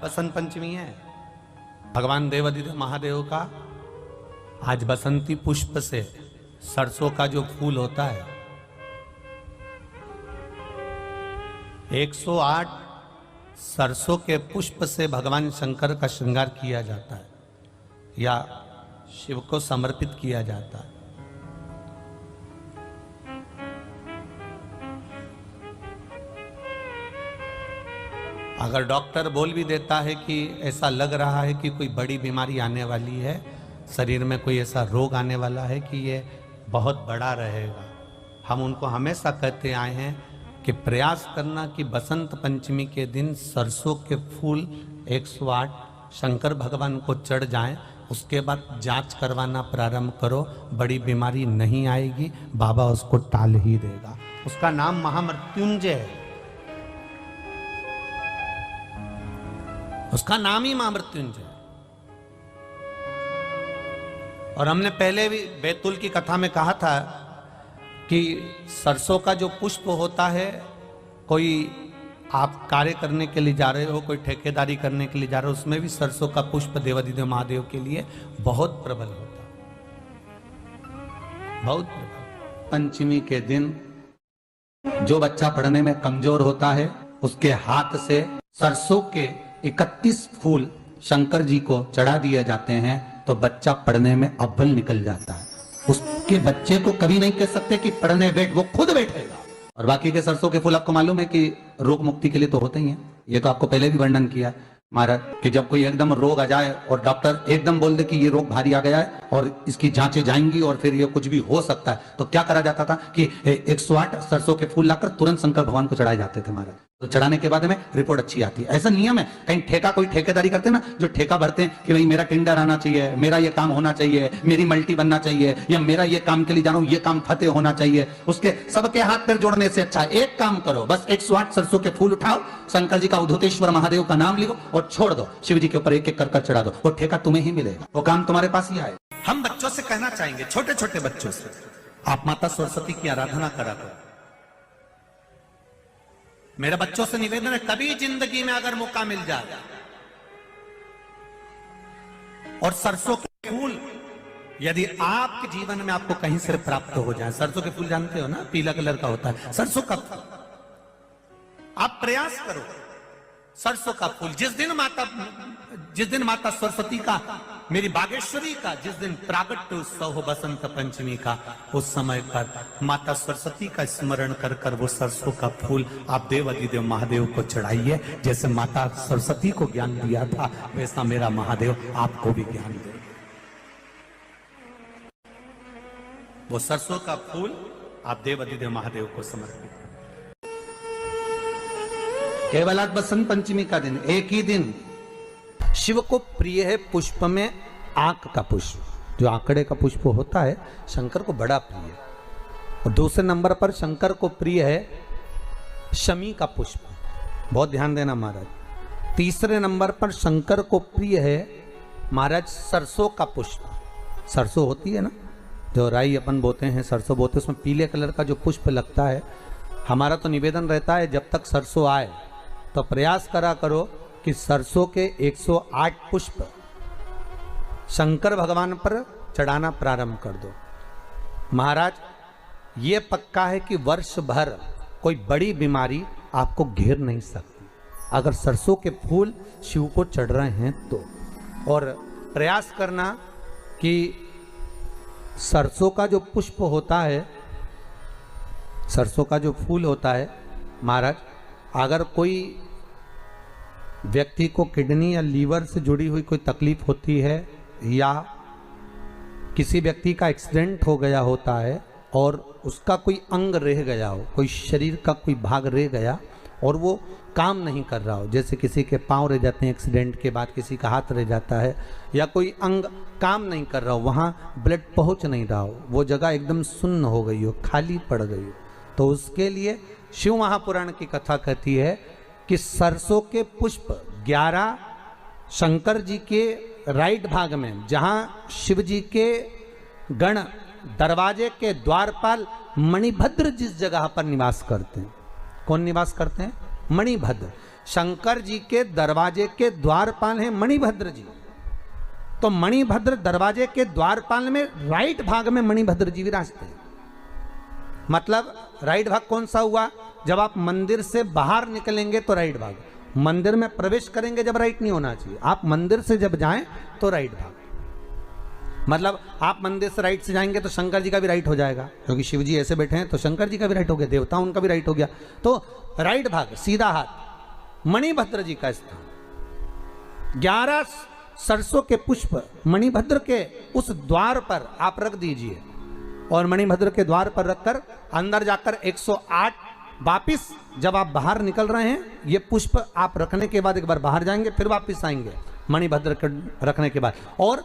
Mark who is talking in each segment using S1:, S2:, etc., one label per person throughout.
S1: बसंत पंचमी है, भगवान देवाधिदेव महादेव का आज बसंती पुष्प से सरसों का जो फूल होता है 108 सरसों के पुष्प से भगवान शंकर का श्रृंगार किया जाता है या शिव को समर्पित किया जाता है। अगर डॉक्टर बोल भी देता है कि ऐसा लग रहा है कि कोई बड़ी बीमारी आने वाली है, शरीर में कोई ऐसा रोग आने वाला है कि ये बहुत बड़ा रहेगा, हम उनको हमेशा कहते आए हैं कि प्रयास करना कि बसंत पंचमी के दिन सरसों के फूल 108 शंकर भगवान को चढ़ जाएं, उसके बाद जांच करवाना प्रारंभ करो, बड़ी बीमारी नहीं आएगी, बाबा उसको टाल ही देगा। उसका नाम महामृत्युंजय है, उसका नाम ही महामृत्युंजय। और हमने पहले भी बैतूल की कथा में कहा था कि सरसों का जो पुष्प होता है, कोई आप कार्य करने के लिए जा रहे हो, कोई ठेकेदारी करने के लिए जा रहे हो, उसमें भी सरसों का पुष्प देवाधिदेव महादेव के लिए बहुत प्रबल होता है, बहुत प्रबल। पंचमी के दिन जो बच्चा पढ़ने में कमजोर होता है उसके हाथ से सरसों के 31 फूल शंकर जी को चढ़ा दिए जाते हैं तो बच्चा पढ़ने में अव्वल निकल जाता है। उसके बच्चे को कभी नहीं कह सकते कि पढ़ने बैठ, वो खुद बैठेगा। और बाकी के सरसों के फूल आपको मालूम है कि रोग मुक्ति के लिए तो होते ही हैं, ये तो आपको पहले भी वर्णन किया महाराज कि जब कोई एकदम रोग आ जाए और डॉक्टर एकदम बोल दे कि ये रोग भारी आ गया है और इसकी जांचें जाएंगी और फिर ये कुछ भी हो सकता है, तो क्या करा जाता था कि 108 सरसों के फूल लाकर तुरंत शंकर भगवान को चढ़ाए जाते थे महाराज। तो चढ़ाने के बाद में रिपोर्ट अच्छी आती है। ऐसा नियम है, कहीं ठेका कोई ठेकेदारी करते हैं ना, जो ठेका भरते हैं कि भाई मेरा टेंडर आना चाहिए, मेरा ये काम होना चाहिए, मेरी मल्टी बनना चाहिए, या मेरा ये काम के लिए जा रहा हूं, ये काम फतेह होना चाहिए, उसके सबके हाथ पैर जोड़ने से अच्छा एक काम करो, बस 108 सरसों के फूल उठाओ, शंकर जी का उद्धतेश्वर महादेव का नाम लिखो और छोड़ दो, शिव जी के ऊपर एक एक कर कर चढ़ा दो, वो ठेका तुम्हें ही मिलेगा, वो काम तुम्हारे पास ही आए। हम बच्चों से कहना चाहेंगे, छोटे छोटे बच्चों से, आप माता सरस्वती की आराधना करा करो। मेरे बच्चों से निवेदन है, कभी जिंदगी में अगर मौका मिल जाए और सरसों के फूल यदि आपके जीवन में आपको कहीं से प्राप्त हो जाए, सरसों के फूल जानते हो ना, पीला कलर का होता है सरसों का फूल, आप प्रयास करो सरसों का फूल। जिस दिन माता सरस्वती का, मेरी बागेश्वरी का जिस दिन प्रागट्य उत्सव हो बसंत पंचमी का, उस समय पर माता सरस्वती का स्मरण कर कर वो सरसों का फूल आप देवाधिदेव महादेव को चढ़ाइए। जैसे माता सरस्वती को ज्ञान दिया था वैसा मेरा महादेव आपको भी ज्ञान दे। वो सरसों का फूल आप देवाधिदेव महादेव को समर्पित। केवल आज बसंत पंचमी का दिन, एक ही दिन शिव को प्रिय है पुष्प में आंक का पुष्प, जो आंकड़े का पुष्प होता है शंकर को बड़ा प्रिय है। और दूसरे नंबर पर शंकर को प्रिय है शमी का पुष्प, बहुत ध्यान देना महाराज। तीसरे नंबर पर शंकर को प्रिय है महाराज सरसों का पुष्प। सरसों होती है ना, जो राई अपन बोते हैं, सरसों बोते हैं, उसमें पीले कलर का जो पुष्प लगता है। हमारा तो निवेदन रहता है जब तक सरसों आए तो प्रयास करा करो कि सरसों के 108 पुष्प शंकर भगवान पर चढ़ाना प्रारंभ कर दो। महाराज ये पक्का है कि वर्ष भर कोई बड़ी बीमारी आपको घेर नहीं सकती अगर सरसों के फूल शिव को चढ़ रहे हैं तो। और प्रयास करना कि सरसों का जो पुष्प होता है, सरसों का जो फूल होता है महाराज, अगर कोई व्यक्ति को किडनी या लीवर से जुड़ी हुई कोई तकलीफ होती है या किसी व्यक्ति का एक्सीडेंट हो गया होता है और उसका कोई अंग रह गया हो, कोई शरीर का कोई भाग रह गया और वो काम नहीं कर रहा हो, जैसे किसी के पांव रह जाते हैं एक्सीडेंट के बाद, किसी का हाथ रह जाता है, या कोई अंग काम नहीं कर रहा हो, वहाँ ब्लड पहुँच नहीं रहा हो, वो जगह एकदम सुन्न हो गई हो, खाली पड़ गई हो, तो उसके लिए शिव महापुराण की कथा कहती है कि सरसों के पुष्प 11 शंकर जी के राइट भाग में, जहाँ शिव जी के गण दरवाजे के द्वारपाल मणिभद्र जिस जगह पर निवास करते हैं, कौन निवास करते हैं? मणिभद्र। शंकर जी के दरवाजे के द्वारपाल हैं मणिभद्र जी। तो मणिभद्र दरवाजे के द्वारपाल में राइट भाग में मणिभद्र जी विराजते हैं। मतलब राइट भाग कौन सा हुआ? जब आप मंदिर से बाहर निकलेंगे तो राइट भाग, मंदिर में प्रवेश करेंगे जब राइट नहीं होना चाहिए, आप मंदिर से जब जाएं तो राइट भाग। मतलब आप मंदिर से राइट से जाएंगे तो शंकर जी का भी राइट हो जाएगा, क्योंकि शिव जी ऐसे बैठे हैं तो शंकर जी का भी राइट हो गया, देवता उनका भी राइट हो गया। तो राइट भाग सीधा हाथ मणिभद्र जी का स्थान। 11 सरसों के पुष्प मणिभद्र के उस द्वार पर आप रख दीजिए, और मणिभद्र के द्वार पर रखकर अंदर जाकर 108 वापिस जब आप बाहर निकल रहे हैं, ये पुष्प आप रखने के बाद एक बार बाहर जाएंगे, फिर वापिस आएंगे मणिभद्र के रखने के बाद, और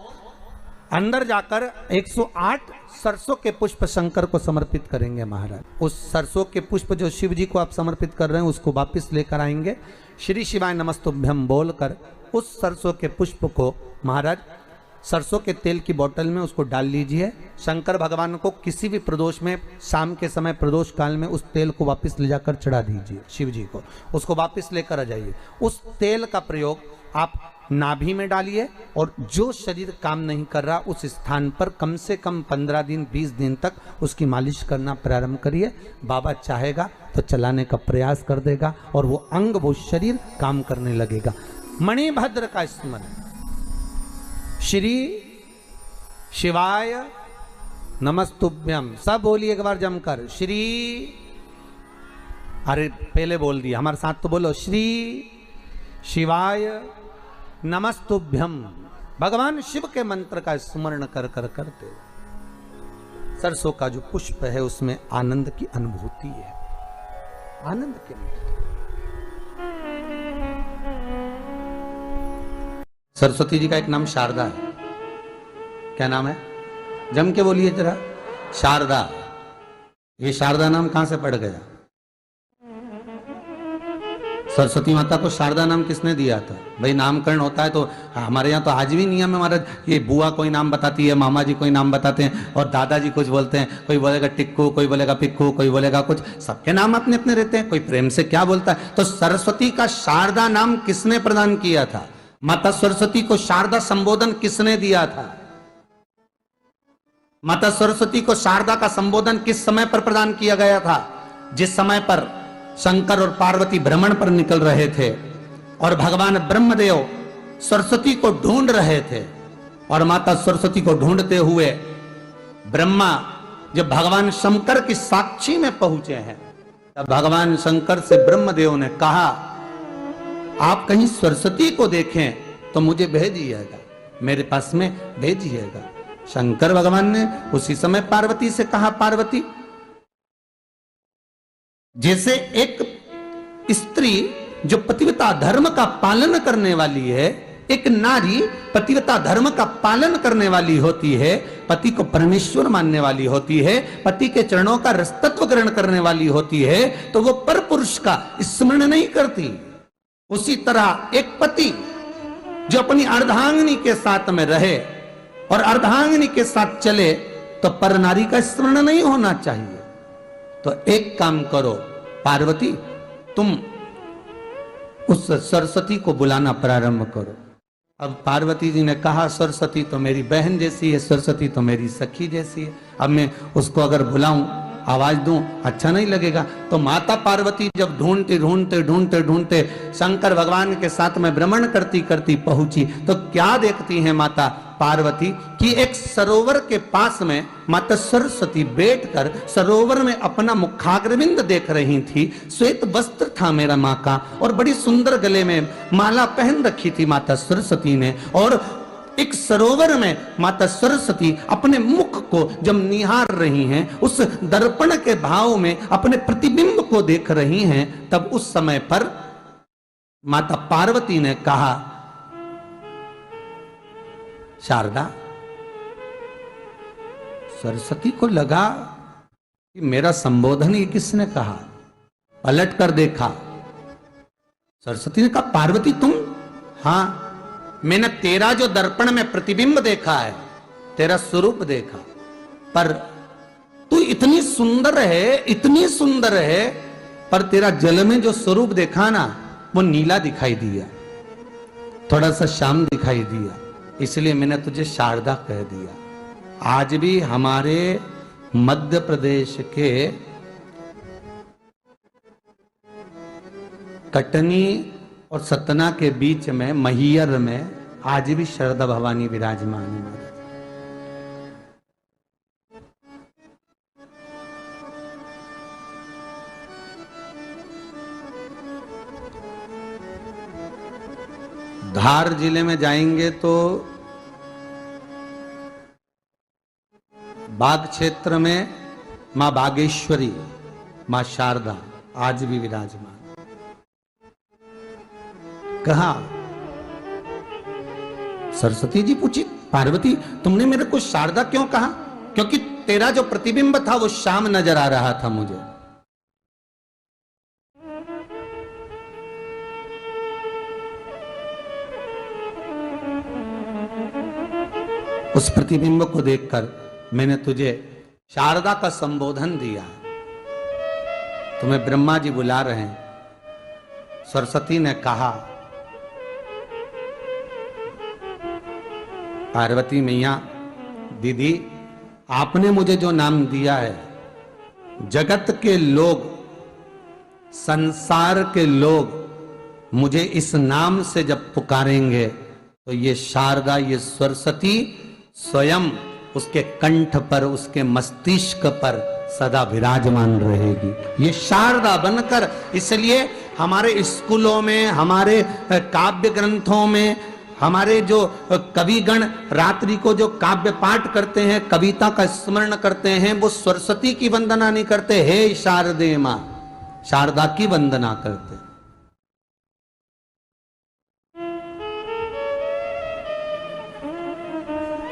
S1: अंदर जाकर 108 सरसों के पुष्प शंकर को समर्पित करेंगे महाराज। उस सरसों के पुष्प जो शिव जी को आप समर्पित कर रहे हैं उसको वापिस लेकर आएंगे, श्री शिवाय नमस्तुभ्यम बोलकर उस सरसों के पुष्प को महाराज सरसों के तेल की बोतल में उसको डाल लीजिए। शंकर भगवान को किसी भी प्रदोष में, शाम के समय प्रदोष काल में उस तेल को वापस ले जाकर चढ़ा दीजिए शिव जी को, उसको वापस लेकर आ जाइए। उस तेल का प्रयोग आप नाभि में डालिए, और जो शरीर काम नहीं कर रहा उस स्थान पर कम से कम 15 दिन 20 दिन तक उसकी मालिश करना प्रारंभ करिए। बाबा चाहेगा तो चलाने का प्रयास कर देगा और वो अंग, वो शरीर काम करने लगेगा। मणिभद्र का स्मरण, श्री शिवाय नमस्तुभ्यम, सब बोलिए एक बार जमकर, श्री, अरे पहले बोल दिया, हमारे साथ तो बोलो, श्री शिवाय नमस्तुभ्यम। भगवान शिव के मंत्र का स्मरण कर कर करते सरसों का जो पुष्प है उसमें आनंद की अनुभूति है, आनंद की अनुभूति। सरस्वती जी का एक नाम शारदा है। क्या नाम है? जम के बोलिए जरा, शारदा। ये शारदा नाम कहां से पड़ गया? सरस्वती माता को शारदा नाम किसने दिया था? भाई नामकरण होता है तो हमारे यहाँ तो आज भी नियम है महाराज, ये बुआ कोई नाम बताती है, मामा जी कोई नाम बताते हैं, और दादाजी कुछ बोलते हैं, कोई बोलेगा टिक्कू, कोई बोलेगा पिक्कू, कोई बोलेगा कुछ, सबके नाम अपने अपने रहते हैं, कोई प्रेम से क्या बोलता है। तो सरस्वती का शारदा नाम किसने प्रदान किया था? माता सरस्वती को शारदा संबोधन किसने दिया था? माता सरस्वती को शारदा का संबोधन किस समय पर प्रदान किया गया था? जिस समय पर शंकर और पार्वती भ्रमण पर निकल रहे थे और भगवान ब्रह्मदेव सरस्वती को ढूंढ रहे थे, और माता सरस्वती को ढूंढते हुए ब्रह्मा जब भगवान शंकर की साक्षी में पहुंचे हैं, तब भगवान शंकर से ब्रह्मदेव ने कहा, आप कहीं सरस्वती को देखें तो मुझे भेजिएगा, मेरे पास में भेजिएगा। शंकर भगवान ने उसी समय पार्वती से कहा, पार्वती, जैसे एक स्त्री जो पतिव्रता धर्म का पालन करने वाली है, एक नारी पतिव्रता धर्म का पालन करने वाली होती है, पति को परमेश्वर मानने वाली होती है, पति के चरणों का रसतत्व ग्रहण करने वाली होती है, तो वो पर पुरुष का स्मरण नहीं करती। उसी तरह एक पति जो अपनी अर्धांगिनी के साथ में रहे और अर्धांगिनी के साथ चले, तो पर नारी का स्मरण नहीं होना चाहिए। तो एक काम करो पार्वती, तुम उस सरस्वती को बुलाना प्रारंभ करो। अब पार्वती जी ने कहा, सरस्वती तो मेरी बहन जैसी है, सरस्वती तो मेरी सखी जैसी है, अब मैं उसको अगर बुलाऊं, आवाज दूं, अच्छा नहीं लगेगा। तो माता पार्वती जब ढूंढते ढूंढते ढूंढते ढूंढते शंकर भगवान के साथ में भ्रमण करती करती पहुंची, तो क्या देखती हैं माता पार्वती कि एक सरोवर के पास में माता सरस्वती बैठकर सरोवर में अपना मुखाग्रविंद देख रही थी। श्वेत वस्त्र था मेरा माँ का, और बड़ी सुंदर गले में माला पहन रखी थी माता सरस्वती ने, और एक सरोवर में माता सरस्वती अपने मुख को जब निहार रही हैं, उस दर्पण के भाव में अपने प्रतिबिंब को देख रही हैं, तब उस समय पर माता पार्वती ने कहा, शारदा, सरस्वती को लगा कि मेरा संबोधन ये किसने कहा, पलट कर देखा। सरस्वती ने कहा, पार्वती तुम? हाँ, मैंने तेरा जो दर्पण में प्रतिबिंब देखा है, तेरा स्वरूप देखा, पर तू इतनी सुंदर है, इतनी सुंदर है, पर तेरा जल में जो स्वरूप देखा ना, वो नीला दिखाई दिया, थोड़ा सा श्याम दिखाई दिया, इसलिए मैंने तुझे शारदा कह दिया। आज भी हमारे मध्य प्रदेश के कटनी और सतना के बीच में मैहर में आज भी शारदा भवानी विराजमान है। धार जिले में जाएंगे तो बाग क्षेत्र में मां बागेश्वरी, मां शारदा आज भी विराजमान। कहा सरस्वती जी पूछी, पार्वती तुमने मेरे को शारदा क्यों कहा? क्योंकि तेरा जो प्रतिबिंब था वो श्याम नजर आ रहा था मुझे। उस प्रतिबिंब को देखकर मैंने तुझे शारदा का संबोधन दिया। तुम्हें ब्रह्मा जी बुला रहे हैं। सरस्वती ने कहा, पार्वती मैया दीदी, आपने मुझे जो नाम दिया है, जगत के लोग, संसार के लोग मुझे इस नाम से जब पुकारेंगे तो ये शारदा, ये सरस्वती स्वयं उसके कंठ पर, उसके मस्तिष्क पर सदा विराजमान रहेगी, ये शारदा बनकर। इसलिए हमारे स्कूलों में, हमारे काव्य ग्रंथों में, हमारे जो कविगण रात्रि को जो काव्य पाठ करते हैं, कविता का स्मरण करते हैं, वो सरस्वती की वंदना नहीं करते, हे शारदे मां, शारदा की वंदना करते।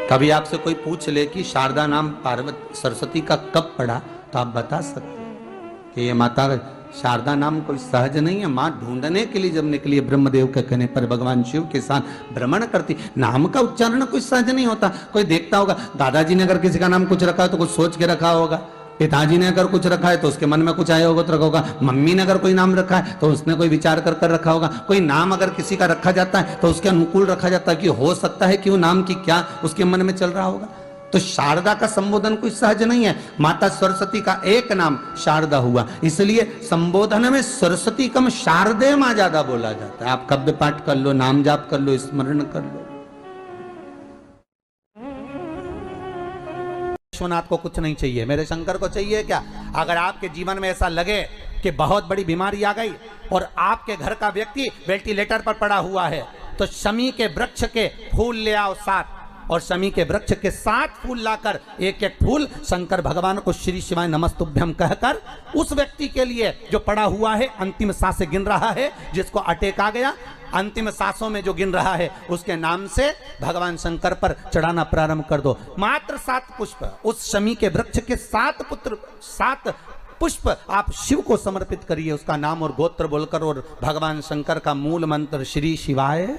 S1: कभी आपसे कोई पूछ ले कि शारदा नाम पार्वती सरस्वती का कब पड़ा, तो आप बता सकते हैं कि ये माता शारदा नाम कोई सहज नहीं है। मां ढूंढने के लिए जब निकली, ब्रह्मदेव के कहने पर भगवान शिव के साथ भ्रमण करती। नाम का उच्चारण कोई सहज नहीं होता। कोई देखता होगा, दादाजी ने अगर किसी का नाम कुछ रखा है तो कुछ सोच के रखा होगा, पिताजी ने अगर कुछ रखा है तो उसके मन में कुछ आया होगा तो रखा होगा, मम्मी ने अगर कोई नाम रखा है तो उसने कोई विचार कर कर रखा होगा। कोई नाम अगर किसी का रखा जाता है तो उसके अनुकूल रखा जाता है कि हो सकता है कि वो नाम की क्या उसके मन में चल रहा होगा। तो शारदा का संबोधन कोई सहज नहीं है। माता सरस्वती का एक नाम शारदा हुआ, इसलिए संबोधन में सरस्वती कम शारदे मां ज्यादा बोला जाता है। आप काव्य पाठ कर लो, नाम जाप कर लो, स्मरण कर लो। विश्वनाथ को कुछ नहीं चाहिए, मेरे शंकर को चाहिए क्या? अगर आपके जीवन में ऐसा लगे कि बहुत बड़ी बीमारी आ गई और आपके घर का व्यक्ति वेंटिलेटर पर पड़ा हुआ है, तो शमी के वृक्ष के फूल ले आओ 7, और शमी के वृक्ष के 7 फूल लाकर एक एक फूल शंकर भगवान को श्री शिवाय नमस्तुभ्यम कहकर उस व्यक्ति के लिए जो पड़ा हुआ है, अंतिम सांसें गिन रहा है, जिसको अटैक आ गया, अंतिम सांसों में जो गिन रहा है, उसके नाम से भगवान शंकर पर चढ़ाना प्रारंभ कर दो। मात्र 7 पुष्प, उस शमी के वृक्ष के 7 पुष्प आप शिव को समर्पित करिए, उसका नाम और गोत्र बोलकर, और भगवान शंकर का मूल मंत्र श्री शिवाय,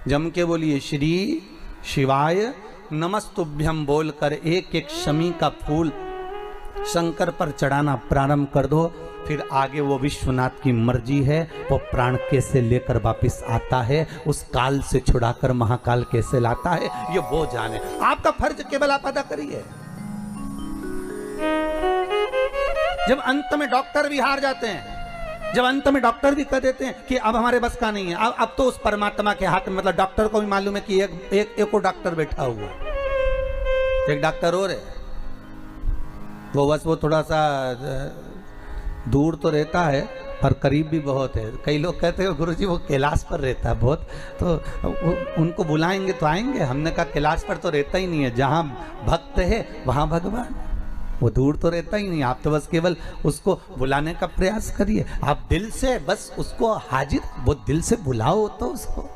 S1: जम के बोलिए श्री शिवाय नमस्तुभ्यम बोलकर एक एक शमी का फूल शंकर पर चढ़ाना प्रारंभ कर दो। फिर आगे वो विश्वनाथ की मर्जी है, वो प्राण कैसे लेकर वापिस आता है, उस काल से छुड़ाकर महाकाल कैसे लाता है, ये वो जाने। आपका फर्ज केवल आप अदा करिए। जब अंत में डॉक्टर भी हार जाते हैं, जब अंत में डॉक्टर भी कह देते हैं कि अब हमारे बस का नहीं है, अब तो उस परमात्मा के हाथ में, मतलब डॉक्टर को भी मालूम है कि एक और डॉक्टर बैठा हुआ, एक डॉक्टर और है, वो बस वो थोड़ा सा दूर तो रहता है पर करीब भी बहुत है। कई लोग कहते हैं गुरुजी वो कैलाश पर रहता है बहुत, तो उनको बुलाएंगे तो आएंगे। हमने कहा कैलाश पर तो रहता ही नहीं है, जहाँ भक्त है वहाँ भगवान, वो दूर तो रहता ही नहीं। आप तो बस केवल उसको बुलाने का प्रयास करिए, आप दिल से बस उसको हाजिर, वो दिल से बुलाओ तो उसको।